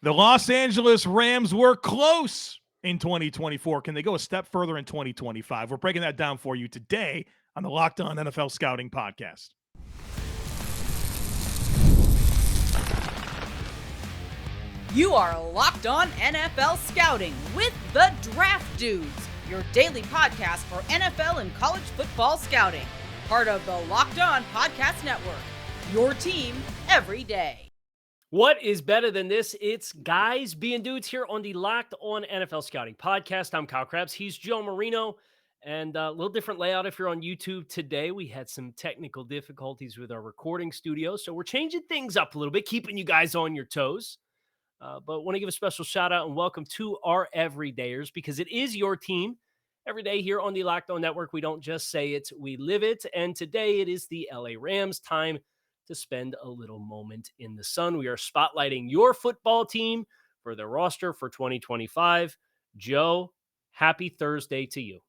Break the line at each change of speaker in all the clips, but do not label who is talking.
The Los Angeles Rams were close in 2024. Can they go a step further in 2025? We're breaking that down for you today on the Locked On NFL Scouting Podcast.
You are Locked On NFL Scouting with the Draft Dudes, your daily podcast for NFL and college football scouting. Part of the Locked On Podcast Network, your team every day.
What is better than this? It's guys being dudes here on the Locked On NFL Scouting Podcast. I'm Kyle Krabs. He's Joe Marino. And a little different layout if you're on YouTube today. We had some technical difficulties with our recording studio, so we're changing things up a little bit, keeping you guys on your toes. But want to give a special shout out and welcome to our everydayers, because it is your team every day here on the Locked On Network. We don't just say it, we live it. And today it is the LA Rams time to spend a little moment in the sun. We are spotlighting your football team for their roster for 2025. Joe, happy Thursday to you.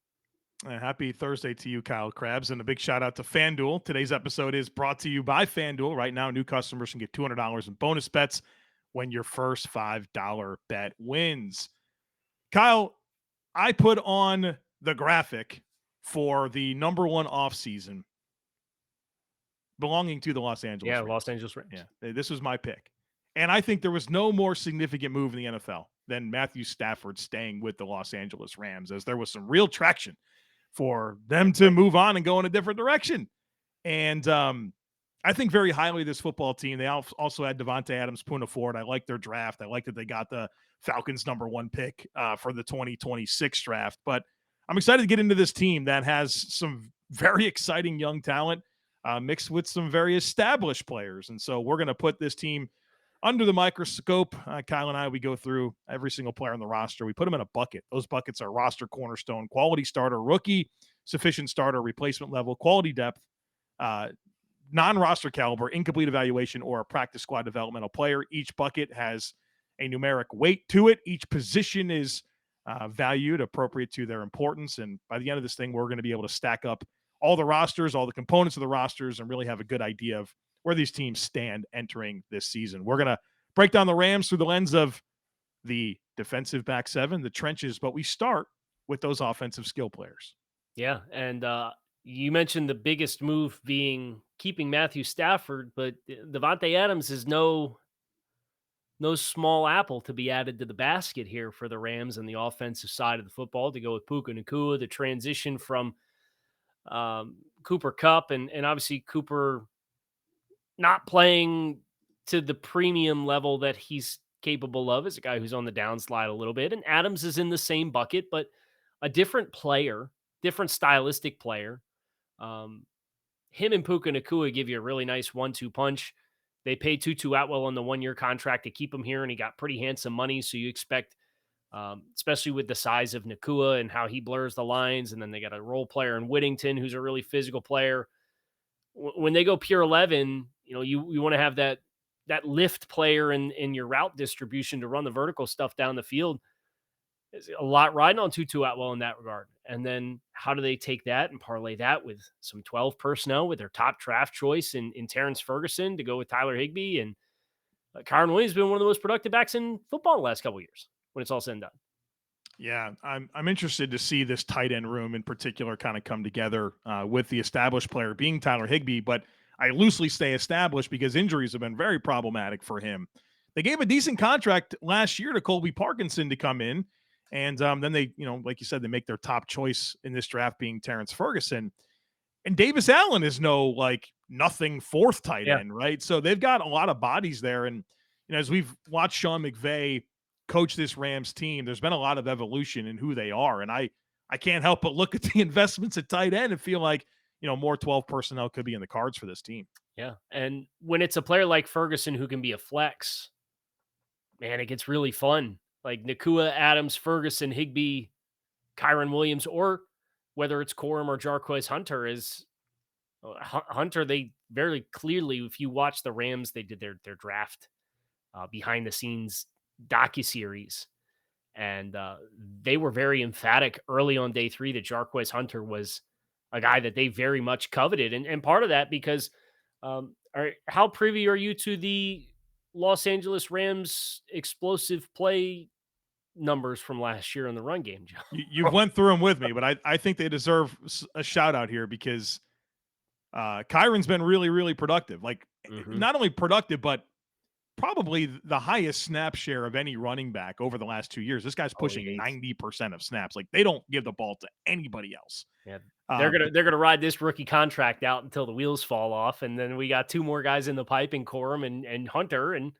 Happy Thursday to you, Kyle Krabs, and a big shout out to FanDuel. Today's episode is brought to you by FanDuel. Right now, new customers can get $200 in bonus bets when your first $5 bet wins. Kyle, I put on the graphic for the number one offseason belonging to the Los Angeles Rams.
Los Angeles Rams.
Yeah, this was my pick. And I think there was no more significant move in the NFL than Matthew Stafford staying with the Los Angeles Rams, as there was some real traction for them to move on and go in a different direction. And I think very highly of this football team. They also had Devonte Adams, Puna Ford. I like their draft. I like that they got the Falcons' number one pick for the 2026 draft. But I'm excited to get into this team that has some very exciting young talent mixed with some very established players. And so we're going to put this team under the microscope. Kyle and I, we go through every single player on the roster. We put them in a bucket. Those buckets are roster cornerstone, quality starter, rookie, sufficient starter, replacement level, quality depth, non-roster caliber, incomplete evaluation, or a practice squad developmental player. Each bucket has a numeric weight to it. Each position is valued appropriate to their importance. And by the end of this thing, we're going to be able to stack up all the rosters, all the components of the rosters, and really have a good idea of where these teams stand entering this season. We're going to break down the Rams through the lens of the defensive back seven, the trenches, but we start with those offensive skill players.
Yeah, and you mentioned the biggest move being keeping Matthew Stafford, but Devonte Adams is no small apple to be added to the basket here for the Rams and the offensive side of the football to go with Puka Nacua, the transition from Cooper Kupp, and obviously Cooper not playing to the premium level that he's capable of as a guy who's on the downslide a little bit. And Adams is in the same bucket, but a different player, different stylistic player. Him and Puka Nacua give you a really nice 1-2 punch. They paid Tutu Atwell on the 1-year contract to keep him here, and he got pretty handsome money. So you expect, especially with the size of Nacua and how he blurs the lines, and then they got a role player in Whittington who's a really physical player. When they go pure 11, you want to have that lift player in your route distribution to run the vertical stuff down the field. There's a lot riding on Tutu Atwell in that regard. And then how do they take that and parlay that with some 12 personnel with their top draft choice in Terrence Ferguson to go with Tyler Higbee? And Kyron Williams has been one of the most productive backs in football the last couple of years when it's all said and done.
Yeah, I'm interested to see this tight end room in particular kind of come together with the established player being Tyler Higbee, but I loosely say established because injuries have been very problematic for him. They gave a decent contract last year to Kobie Parkinson to come in, and then they, like you said, they make their top choice in this draft being Terrence Ferguson. And Davis Allen is no nothing fourth tight end, right? So they've got a lot of bodies there. And as we've watched Sean McVay coach this Rams team, there's been a lot of evolution in who they are. And I can't help but look at the investments at tight end and feel like, more 12 personnel could be in the cards for this team.
Yeah. And when it's a player like Ferguson who can be a flex, man, it gets really fun. Like Nacua, Adams, Ferguson, Higbee, Kyron Williams, or whether it's Corum or Jarquez Hunter is Hunter. They very clearly, if you watch the Rams, they did their draft behind the scenes docuseries, and they were very emphatic early on day 3 that Jarquez Hunter was a guy that they very much coveted. And part of that because how privy are you to the Los Angeles Rams explosive play numbers from last year in the run game, Joe.
You've went through them with me, but I think they deserve a shout out here because Kyron's been really, really productive. Like, not only productive, but probably the highest snap share of any running back over the last 2 years. This guy's pushing 90% of snaps. Like, they don't give the ball to anybody else.
Yeah. They're gonna ride this rookie contract out until the wheels fall off, and then we got 2 more guys in the pipe in Corum and Hunter, and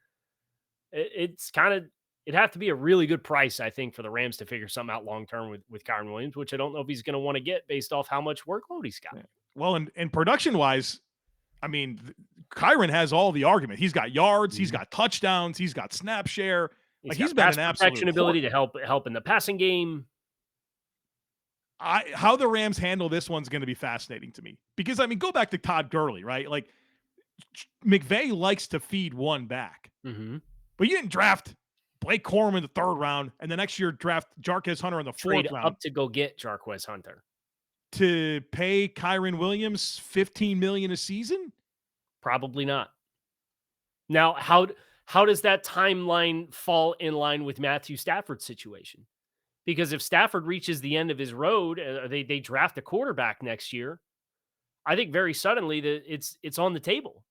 it's kind of it'd have to be a really good price, I think, for the Rams to figure something out long term with Kyron Williams, which I don't know if he's going to want to get based off how much workload he's got.
Well, and production wise, I mean, Kyron has all the argument. He's got yards, he's got touchdowns, he's got snap share. He's been an absolute
protection ability to help in the passing game.
How the Rams handle this one's going to be fascinating to me because, I mean, go back to Todd Gurley, right? Like, McVay likes to feed one back, but you didn't draft Blake Corum in the 3rd round and the next year draft Jarquez Hunter in the 4th round.
Up to go get Jarquez Hunter.
To pay Kyron Williams $15 million a season?
Probably not. Now, how does that timeline fall in line with Matthew Stafford's situation? Because if Stafford reaches the end of his road, they draft a quarterback next year, I think very suddenly it's on the table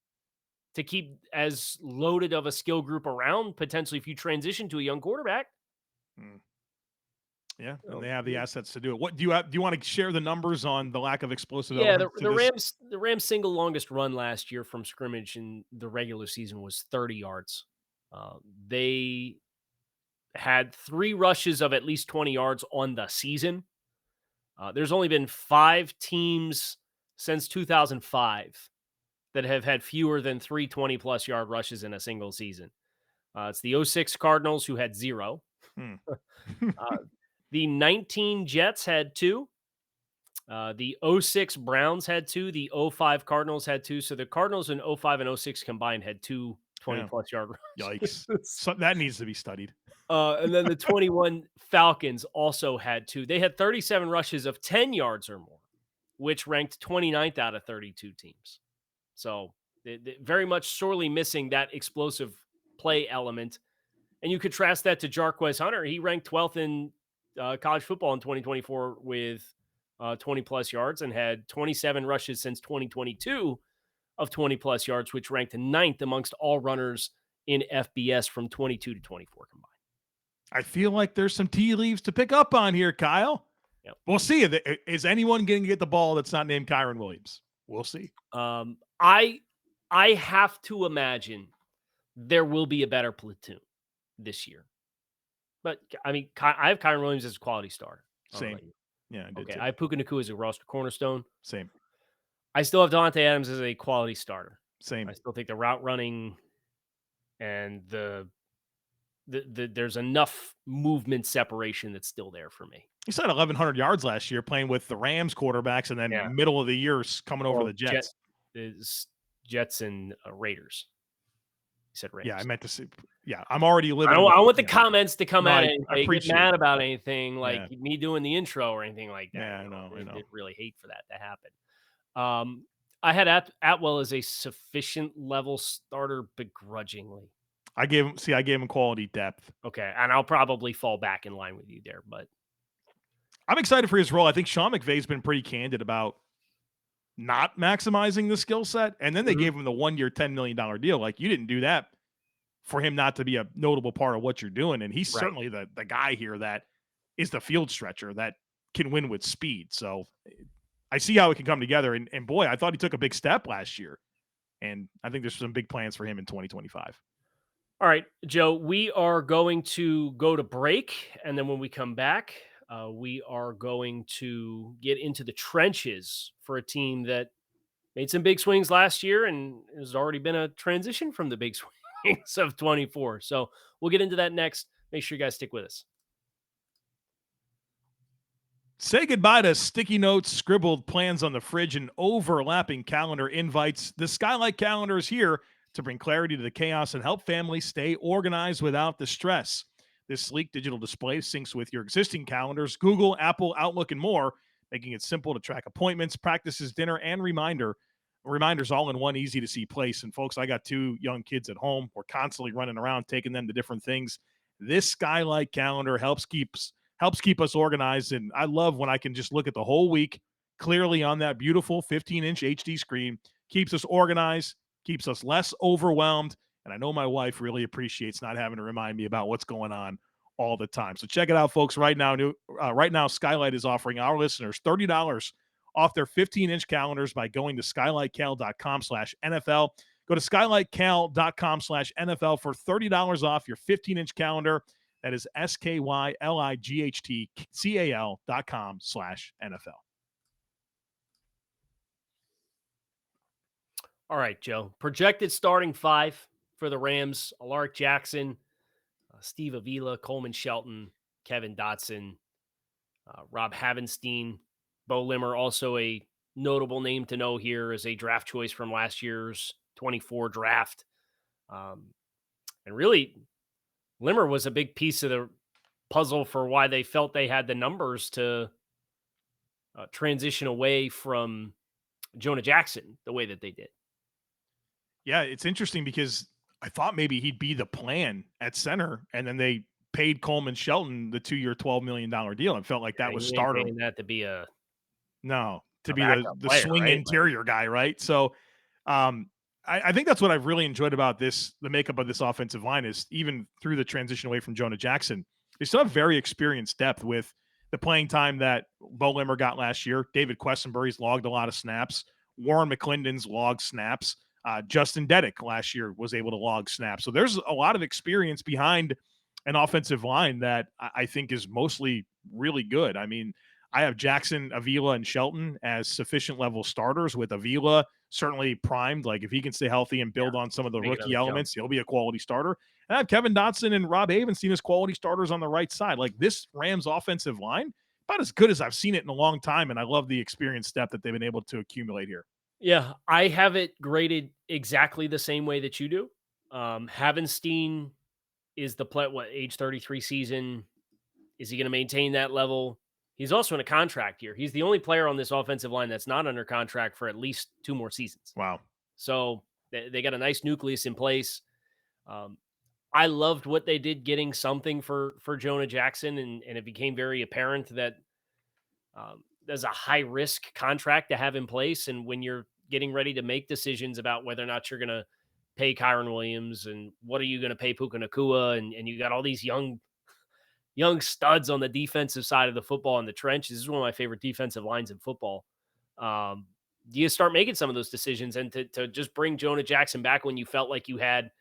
to keep as loaded of a skill group around, potentially if you transition to a young quarterback.
Yeah, and they have the assets to do it. What do you want to share the numbers on the lack of explosive?
Yeah, the Rams' single longest run last year from scrimmage in the regular season was 30 yards. They had 3 rushes of at least 20 yards on the season. There's only been 5 teams since 2005 that have had fewer than 3 20-plus yard rushes in a single season. It's the 06 Cardinals, who had 0. The 19 Jets had 2. The 06 Browns had 2. The 05 Cardinals had 2. So the Cardinals in 05 and 06 combined had 2 20-plus yard rushes.
Yikes. So that needs to be studied.
And then the 21 Falcons also had 2. They had 37 rushes of 10 yards or more, which ranked 29th out of 32 teams. So they very much sorely missing that explosive play element. And you contrast that to Jarquez Hunter. He ranked 12th in college football in 2024 with 20-plus yards and had 27 rushes since 2022 of 20-plus yards, which ranked 9th amongst all runners in FBS from 22 to 24 combined.
I feel like there's some tea leaves to pick up on here, Kyle.
Yep.
We'll see. Is anyone going to get the ball that's not named Kyron Williams? We'll see.
I have to imagine there will be a better platoon this year. But, I mean, I have Kyron Williams as a quality starter.
Same. Yeah, I did too.
I have Puka Nacua as a roster cornerstone.
Same.
I still have Devonte Adams as a quality starter.
Same.
I still think the route running and there's enough movement separation that's still there for me.
He said 1,100 yards last year playing with the Rams quarterbacks and then middle of the year coming over the Jets.
Jets and Raiders. He said Raiders.
Yeah, I meant to say. Yeah, I'm already living.
I want the comments to come at it.
I
get mad about anything like me doing the intro or anything like that.
Yeah, I know.
I really hate for that to happen. I had Atwell as a sufficient level starter begrudgingly.
I gave him quality depth.
Okay, and I'll probably fall back in line with you there, but
I'm excited for his role. I think Sean McVay's been pretty candid about not maximizing the skill set, and then they gave him the 1-year, $10 million deal. Like, you didn't do that for him not to be a notable part of what you're doing, and he's certainly the guy here that is the field stretcher that can win with speed. So I see how it can come together, and boy, I thought he took a big step last year, and I think there's some big plans for him in 2025.
All right, Joe, we are going to go to break, and then when we come back, we are going to get into the trenches for a team that made some big swings last year and has already been a transition from the big swings of 24. So we'll get into that next. Make sure you guys stick with us.
Say goodbye to sticky notes, scribbled plans on the fridge, and overlapping calendar invites. The Skylight calendar is here to bring clarity to the chaos and help families stay organized without the stress. This sleek digital display syncs with your existing calendars, Google, Apple, Outlook, and more, making it simple to track appointments, practices, dinner, and reminder reminders all in one easy to see place. And folks, I got 2 young kids at home. We're constantly running around, taking them to different things. This Skylight calendar helps keep us organized. And I love when I can just look at the whole week clearly on that beautiful 15-inch HD screen. Keeps us organized, keeps us less overwhelmed. And I know my wife really appreciates not having to remind me about what's going on all the time. So check it out, folks. Right now, Skylight is offering our listeners $30 off their 15-inch calendars by going to skylightcal.com/NFL. Go to skylightcal.com/NFL for $30 off your 15-inch calendar. That is skylightcal.com/NFL.
All right, Joe. Projected starting 5 for the Rams: Alaric Jackson, Steve Avila, Coleman Shelton, Kevin Dotson, Rob Havenstein, Bo Limmer, also a notable name to know here as a draft choice from last year's 24 draft. And really, Limmer was a big piece of the puzzle for why they felt they had the numbers to transition away from Jonah Jackson the way that they did.
Yeah, it's interesting because I thought maybe he'd be the plan at center, and then they paid Coleman Shelton the 2-year, $12 million deal. It felt like that was starter.
That to be a
to be
backup
the
player,
swing
right?
interior guy, right? So I think that's what I've really enjoyed about the makeup of this offensive line is even through the transition away from Jonah Jackson, they still have very experienced depth with the playing time that Bo Limmer got last year. David Questenberry's logged a lot of snaps. Warren McClendon's logged snaps. Justin Dedick last year was able to log snaps. So there's a lot of experience behind an offensive line that I think is mostly really good. I mean, I have Jackson, Avila, and Shelton as sufficient level starters, with Avila certainly primed. Like if he can stay healthy and build on some of the rookie elements, he'll be a quality starter. And I have Kevin Dotson and Rob Havenstein as quality starters on the right side. Like this Rams offensive line, about as good as I've seen it in a long time. And I love the experience step that they've been able to accumulate here.
Yeah, I have it graded exactly the same way that you do. Havenstein is the age 33 season. Is he going to maintain that level? He's also in a contract year. He's the only player on this offensive line that's not under contract for at least 2 more seasons.
Wow.
So they got a nice nucleus in place. I loved what they did getting something for Jonah Jackson, and it became very apparent that there's a high-risk contract to have in place, and when you're getting ready to make decisions about whether or not you're going to pay Kyron Williams and what are you going to pay Puka Nacua, and you got all these young studs on the defensive side of the football in the trenches. This is one of my favorite defensive lines in football. You start making some of those decisions, and to just bring Jonah Jackson back when you felt like you had,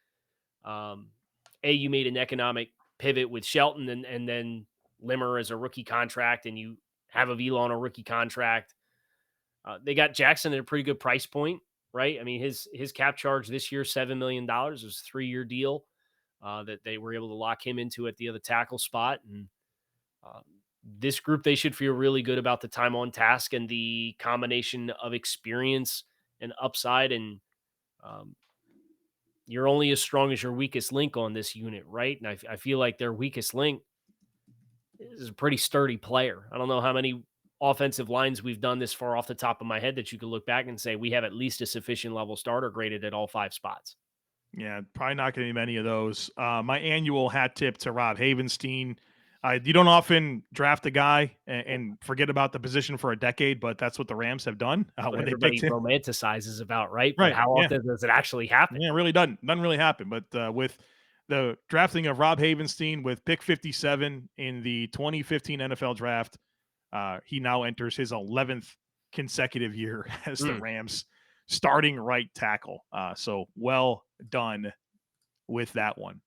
you made an economic pivot with Shelton and then Limmer as a rookie contract, and you have Avila on a rookie contract. They got Jackson at a pretty good price point, right? I mean, his cap charge this year, $7 million. It was a 3-year deal that they were able to lock him into at the other tackle spot. And this group, they should feel really good about the time on task and the combination of experience and upside. And you're only as strong as your weakest link on this unit, right? And I feel like their weakest link is a pretty sturdy player. I don't know how many offensive lines we've done this far off the top of my head that you could look back and say we have at least a sufficient level starter graded at all 5 spots.
Yeah, probably not going to be many of those. My annual hat tip to Rob Havenstein. You don't often draft a guy and forget about the position for a decade, but that's what the Rams have done when they picked him.
Romanticizes about, right?
Right.
But how often does it actually happen?
Yeah, it really doesn't. Doesn't really happen. But with the drafting of Rob Havenstein with pick 57 in the 2015 NFL draft, he now enters his 11th consecutive year as the Rams starting right tackle. So well done with that one.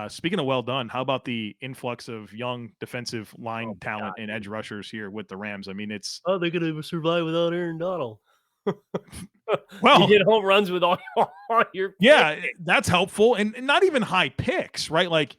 Speaking of well done, how about the influx of young defensive line talent and edge rushers here with the Rams? I mean, they're
going to survive without Aaron Donald.
Well,
you get home runs with all your
that's helpful, and not even high picks, right? Like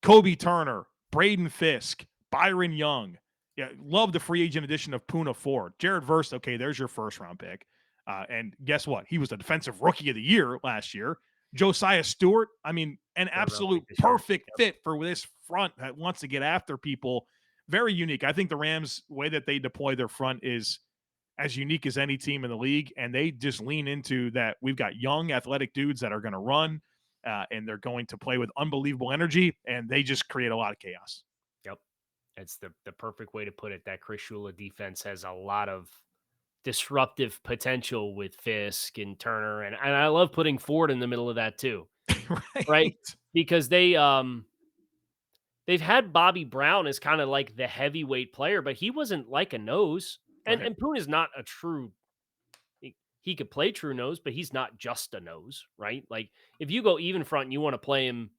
Kobie Turner, Braden Fisk, Byron Young. Yeah, love the free agent addition of Poona Ford. Jared Verse, okay, there's your first-round pick. And guess what? He was the defensive rookie of the year last year. Josiah Stewart, I mean, an absolute perfect fit for this front that wants to get after people. Very unique. I think the Rams' way that they deploy their front is as unique as any team in the league, and they just lean into that. We've got young, athletic dudes that are going to run, and they're going to play with unbelievable energy, and they just create a lot of chaos.
Yep. It's the perfect way to put it. That Chris Shula defense has a lot of disruptive potential with Fisk and Turner, and I love putting Ford in the middle of that too, right? Because they've had Bobby Brown as kind of like the heavyweight player, but he wasn't like a nose. And Poon is not a true. He could play true nose, but he's not just a nose, right? Like if you go even front and you want to play him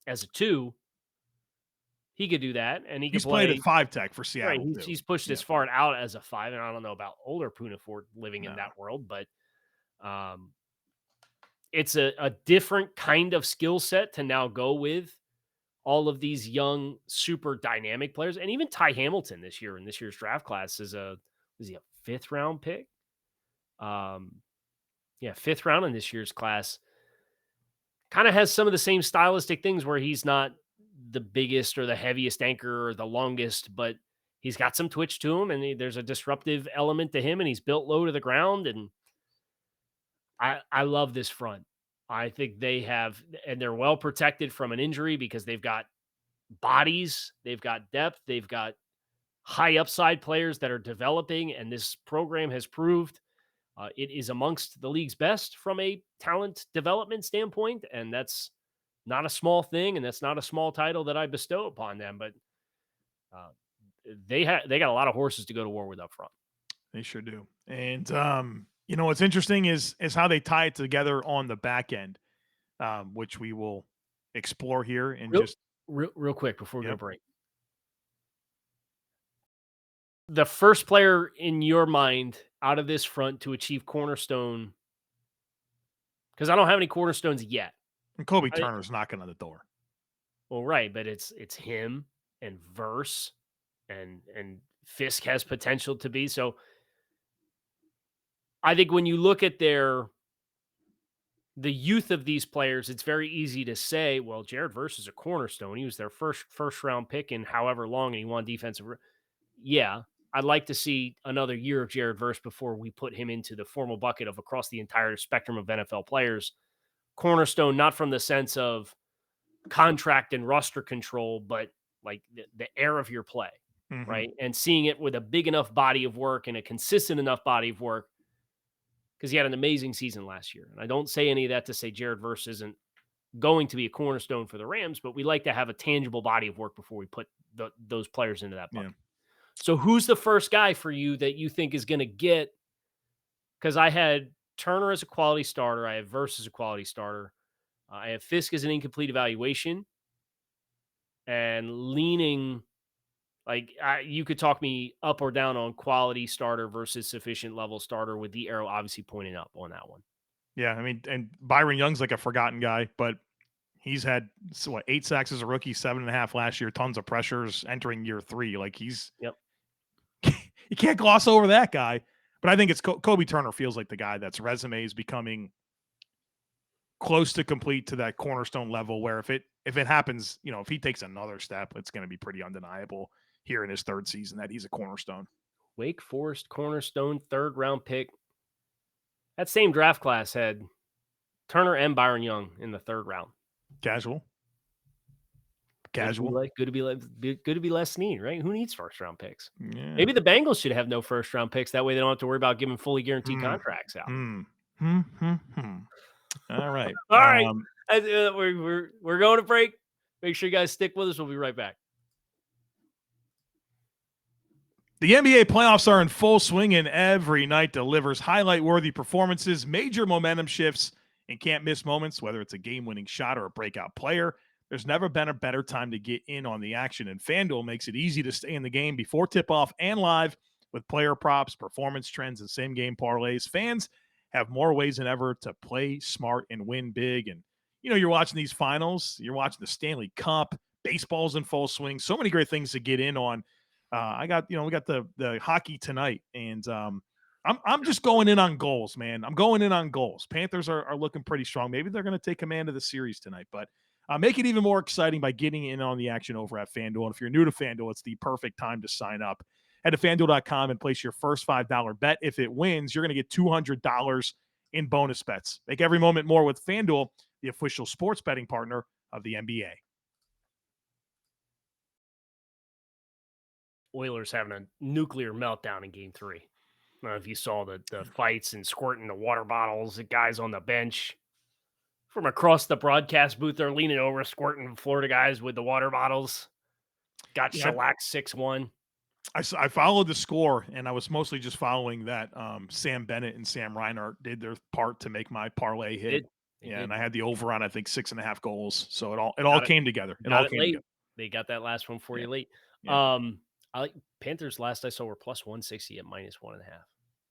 as a 2, he could do that, and he
He's
could play
played at 5 tech for
right.
Seattle.
He's pushed as far out as a 5, and I don't know about older Poon Ford living in that world, but it's a different kind of skill set to now go with all of these young, super dynamic players. And even Ty Hamilton this year in this year's draft class is he a 5th round pick? Yeah, 5th round in this year's class. Kind of has some of the same stylistic things where he's not the biggest or the heaviest anchor or the longest, but he's got some twitch to him, and there's a disruptive element to him, and he's built low to the ground. And I love this front. I think they have, and they're well protected from an injury because they've got bodies, they've got depth, they've got high upside players that are developing, and this program has proved it is amongst the league's best from a talent development standpoint, and that's not a small thing, and that's not a small title that I bestow upon them. But they got a lot of horses to go to war with up front.
They sure do. And what's interesting is how they tie it together on the back end, which we will explore here in
real quick before we go to break. The first player in your mind out of this front to achieve cornerstone, because I don't have any cornerstones yet.
And Kobie Turner's knocking on the door.
Well, right, but it's him and Verse and Fisk has potential to be. So I think when you look at the youth of these players, it's very easy to say, well, Jared Verse is a cornerstone. He was their first round pick in however long, and he won defensive. Yeah, I'd like to see another year of Jared Verse before we put him into the formal bucket of across the entire spectrum of NFL players. Cornerstone, not from the sense of contract and roster control, but like the air of your play, right? And seeing it with a big enough body of work and a consistent enough body of work, because he had an amazing season last year. And I don't say any of that to say Jared Verse isn't going to be a cornerstone for the Rams, but we like to have a tangible body of work before we put those players into that bucket. Yeah. So who's the first guy for you that you think is going to get? Because I had Turner as a quality starter. I have Verse as a quality starter. I have Fisk as an incomplete evaluation. And leaning, like you could talk me up or down on quality starter versus sufficient level starter, with the arrow obviously pointing up on that one.
Yeah, I mean, and Byron Young's like a forgotten guy, but he's had 8 sacks as a rookie, 7.5 last year, tons of pressures entering year 3. Like he's, you can't gloss over that guy. But I think it's Kobie Turner feels like the guy that's resume is becoming close to complete to that cornerstone level, where if it happens, if he takes another step, it's going to be pretty undeniable here in his 3rd season that he's a cornerstone.
Wake Forest cornerstone, 3rd round pick. That same draft class had Turner and Byron Young in the 3rd round.
Casual.
Good to be less neat, right? Who needs 1st round picks?
Yeah.
Maybe the Bengals should have no 1st round picks. That way they don't have to worry about giving fully guaranteed contracts out.
All right.
All right. We're going to break. Make sure you guys stick with us. We'll be right back.
The NBA playoffs are in full swing, and every night delivers highlight-worthy performances, major momentum shifts, and can't-miss moments, whether it's a game-winning shot or a breakout player. There's never been a better time to get in on the action, and FanDuel makes it easy to stay in the game before tip-off and live with player props, performance trends, and same-game parlays. Fans have more ways than ever to play smart and win big. And, you're watching these finals. You're watching the Stanley Cup. Baseball's in full swing. So many great things to get in on. We got the hockey tonight, and I'm just going in on goals, man. I'm going in on goals. Panthers are looking pretty strong. Maybe they're going to take command of the series tonight, but make it even more exciting by getting in on the action over at FanDuel. And if you're new to FanDuel, it's the perfect time to sign up. Head to FanDuel.com and place your first $5 bet. If it wins, you're going to get $200 in bonus bets. Make every moment more with FanDuel, the official sports betting partner of the NBA.
Oilers having a nuclear meltdown in Game 3. I don't know if you saw the fights and squirting the water bottles, the guys on the bench. From across the broadcast booth, they're leaning over, squirting Florida guys with the water bottles. Got shellacked 6-1.
I followed the score, and I was mostly just following that Sam Bennett and Sam Reinhart did their part to make my parlay hit. And I had the over on, I think, 6.5 goals. So it all came together. It all came
late.
together.
They got that last one for you late.
Yeah.
I like Panthers last I saw were plus 160 at minus 1.5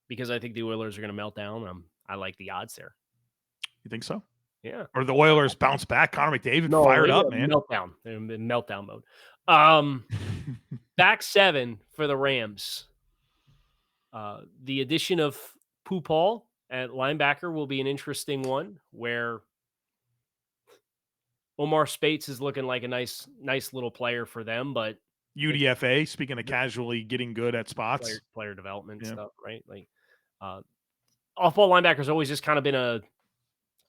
because I think the Oilers are going to melt down. I like the odds there.
You think so?
Yeah.
Or the Oilers bounce back? Connor McDavid fired up, man.
Meltdown. They're in meltdown mode. Back 7 for the Rams. The addition of Pupal at linebacker will be an interesting one where Omar Spates is looking like a nice little player for them, but
UDFA, speaking of casually getting good at spots.
Player development stuff, right? Like off-ball linebacker's always just kind of been I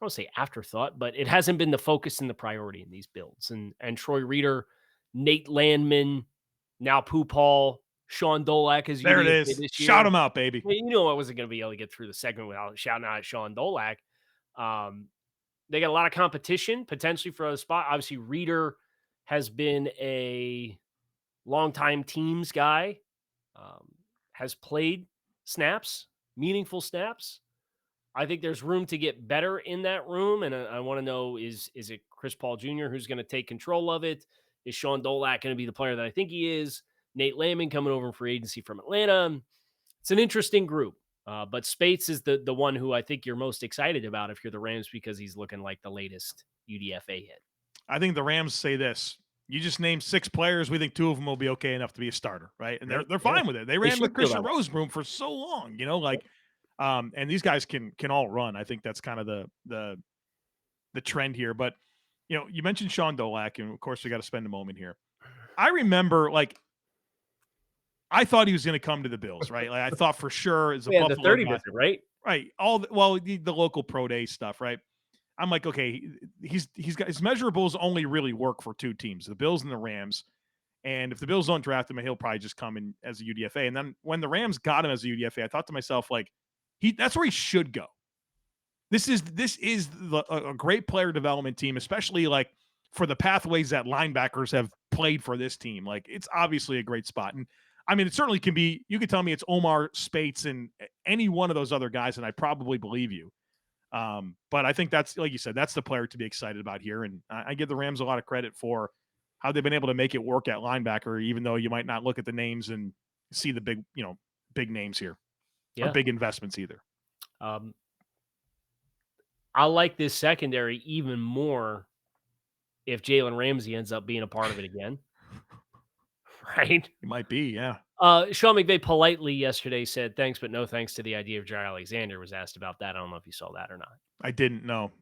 don't say afterthought, but it hasn't been the focus and the priority in these builds. And Troy Reeder, Nate Landman, now Pupal, Sean Dolak is
there. It is. Shout him out, baby.
Well, you know I wasn't going to be able to get through the segment without shouting out Sean Dolak. They got a lot of competition potentially for a spot. Obviously, Reeder has been a longtime teams guy, has played snaps, meaningful snaps. I think there's room to get better in that room, and I want to know, is it Chris Paul Jr. who's going to take control of it? Is Sean Dolak going to be the player that I think he is? Nate Landman coming over in free agency from Atlanta. It's an interesting group, but Spates is the one who I think you're most excited about if you're the Rams because he's looking like the latest UDFA hit.
I think the Rams say this. You just named 6 players. We think 2 of them will be okay enough to be a starter, right? And they're fine with it. They ran with Christian Rosegroom for so long, and these guys can all run. I think that's kind of the trend here. But you mentioned Sean Dolak, and of course we got to spend a moment here. I remember, I thought he was going to come to the Bills, right? Like I thought for sure as a Buffalo
the 30
guy,
visit, right?
Right. The local pro day stuff, right? I'm like, okay, he's got his measurables only really work for 2 teams, the Bills and the Rams. And if the Bills don't draft him, he'll probably just come in as a UDFA. And then when the Rams got him as a UDFA, I thought to myself, that's where he should go. This is a great player development team, especially for the pathways that linebackers have played for this team. It's obviously a great spot. And I mean, it certainly can be, you could tell me it's Omar Spates and any one of those other guys, and I probably believe you. But I think that's, like you said, that's the player to be excited about here. And I give the Rams a lot of credit for how they've been able to make it work at linebacker, even though you might not look at the names and see the big names here or big investments either.
I like this secondary even more if Jalen Ramsey ends up being a part of it again. Right?
It might be, yeah.
Sean McVay politely yesterday said, thanks, but no thanks to the idea of Jair Alexander. Was asked about that. I don't know if you saw that or not.
I didn't know.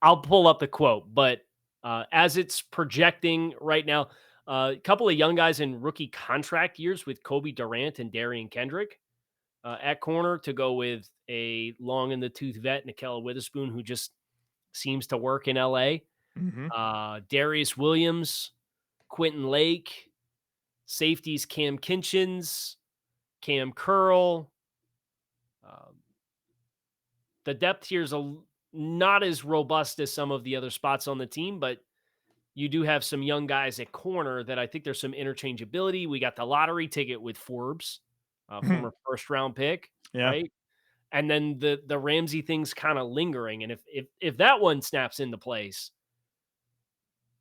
I'll pull up the quote, but as it's projecting right now, a couple of young guys in rookie contract years with Kobie Durant and Darian Kendrick at corner to go with a long in the tooth vet, Nickell Witherspoon, who just seems to work in LA.
Mm-hmm.
Darius Williams, Quentin Lake, safeties Cam Kinchins, Cam Curl. The depth here is not as robust as some of the other spots on the team, but you do have some young guys at corner that I think there's some interchangeability. We got the lottery ticket with Forbes, former first-round pick, right? And then the Ramsey thing's kind of lingering. And if that one snaps into place,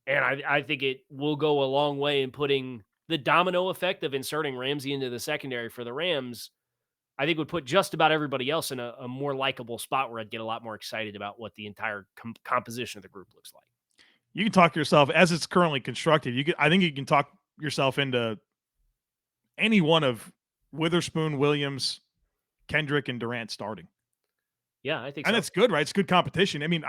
and I think it will go a long way in putting the domino effect of inserting Ramsey into the secondary for the Rams, I think would put just about everybody else in a more likable spot where I'd get a lot more excited about what the entire composition of the group looks like.
You can talk yourself, as it's currently constructed, I think you can talk yourself into any one of Witherspoon, Williams, Kendrick, and Durant starting.
Yeah, I think
and
so.
That's good, right? It's good competition. I mean,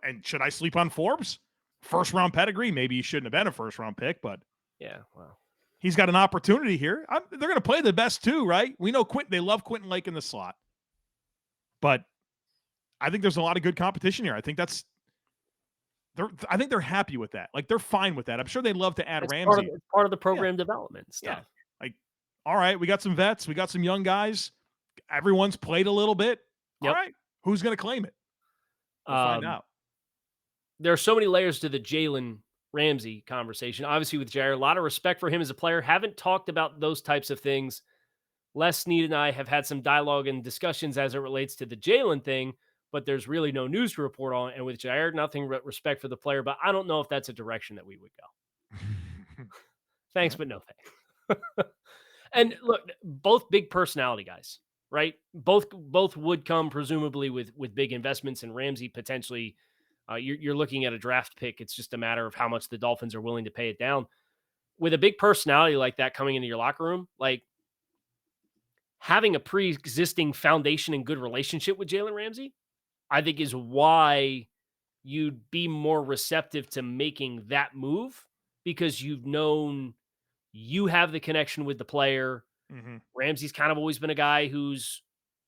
and should I sleep on Forbes? First-round pedigree. Maybe he shouldn't have been a first-round pick, but...
Yeah, well...
he's got an opportunity here. They're going to play the best too, right? We know they love Quentin Lake in the slot, but I think there's a lot of good competition here. I think they're happy with that. Like, they're fine with that. I'm sure they'd love to add Ramsey.
Part of the program development stuff.
Yeah. Like, all right, we got some vets, we got some young guys. Everyone's played a little bit. All right, who's going to claim it? We'll find out.
There are so many layers to the Jalen Ramsey conversation. Obviously, with Jair, a lot of respect for him as a player. Haven't talked about those types of things. Les Snead and I have had some dialogue and discussions as it relates to the Jalen thing, but there's really no news to report on. And with Jair, nothing but respect for the player, but I don't know if that's a direction that we would go. Thanks, but no thanks. And look, both big personality guys, right? Both would come presumably with big investments, and Ramsey potentially, you're looking at a draft pick. It's just a matter of how much the Dolphins are willing to pay it down. With a big personality like that coming into your locker room, like, having a pre-existing foundation and good relationship with Jalen Ramsey, I think is why you'd be more receptive to making that move, because you've known you have the connection with the player.
Mm-hmm.
Ramsey's kind of always been a guy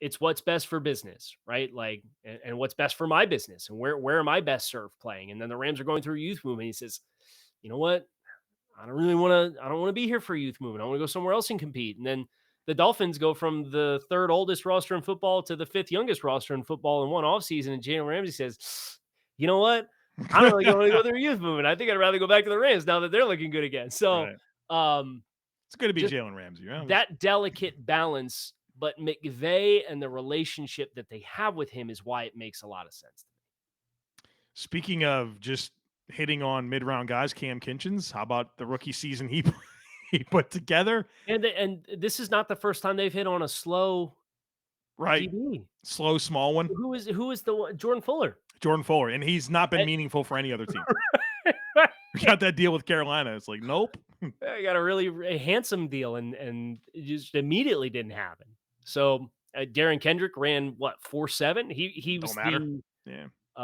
it's what's best for business, right? Like, and what's best for my business, and where am I best served playing? And then the Rams are going through a youth movement. He says, you know what? I don't want to be here for a youth movement. I want to go somewhere else and compete. And then the Dolphins go from the third oldest roster in football to the fifth youngest roster in football in one offseason. And Jalen Ramsey says, you know what? I don't really want to go through a youth movement. I think I'd rather go back to the Rams now that they're looking good again. So
it's going to be Jalen Ramsey. Right?
That delicate balance, but McVay and the relationship that they have with him is why it makes a lot of sense to me.
Speaking of just hitting on mid-round guys, Cam Kinchins, how about the rookie season he put together?
And this is not the first time they've hit on a slow DB.
Slow, small one.
Who is the one? Jordan Fuller,
and he's not been meaningful for any other team. We got that deal with Carolina. It's like, nope.
I got a really handsome deal, and it just immediately didn't happen. So Darren Kendrick ran 4.7. He was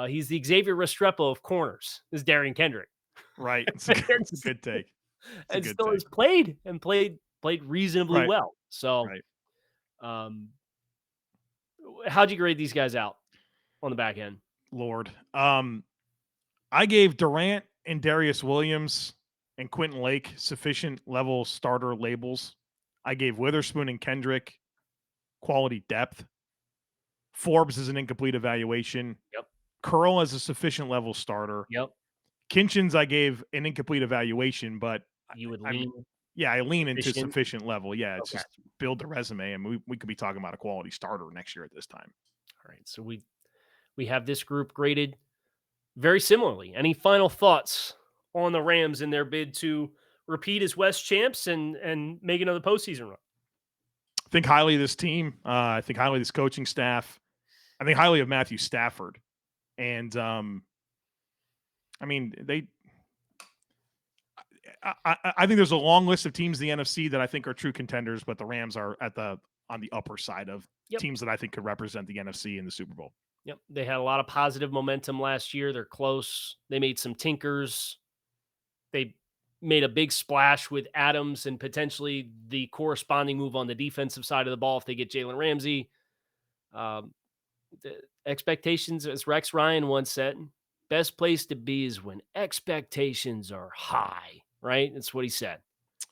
he's the Xavier Restrepo of corners. This is Darren Kendrick,
right? It's a good take.
And still has played reasonably well. So, how'd you grade these guys out on the back end?
Lord, I gave Durant and Darius Williams and Quentin Lake sufficient level starter labels. I gave Witherspoon and Kendrick quality depth. Forbes is an incomplete evaluation.
Yep.
Curl as a sufficient level starter.
Yep.
Kinchins, I gave an incomplete evaluation, but
you would lean.
I lean into sufficient level. Yeah, it's just build the resume, and we could be talking about a quality starter next year at this time.
All right, so we have this group graded very similarly. Any final thoughts on the Rams in their bid to repeat as West champs and make another postseason run?
I think highly of this team. I think highly of this coaching staff. I think highly of Matthew Stafford. And, I mean, I think there's a long list of teams in the NFC that I think are true contenders, but the Rams are on the upper side of teams that I think could represent the NFC in the Super Bowl.
Yep. They had a lot of positive momentum last year. They're close. They made some tinkers. They made a big splash with Adams and potentially the corresponding move on the defensive side of the ball if they get Jalen Ramsey. The expectations, as Rex Ryan once said, best place to be is when expectations are high, right? That's what he said.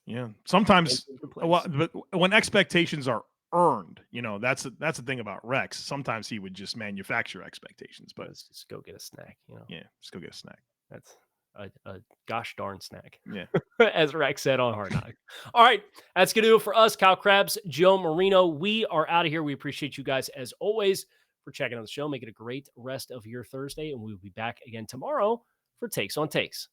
Yeah. Sometimes but when expectations are earned, that's the thing about Rex. Sometimes he would just manufacture expectations, but
let's just go get a snack,
Yeah, just go get a snack.
That's a gosh darn snack.
Yeah.
As Rex said on Hard Knocks. All right. That's going to do it for us, Kyle Krabs, Joe Marino. We are out of here. We appreciate you guys, as always, for checking out the show. Make it a great rest of your Thursday, and we'll be back again tomorrow for Takes on Takes.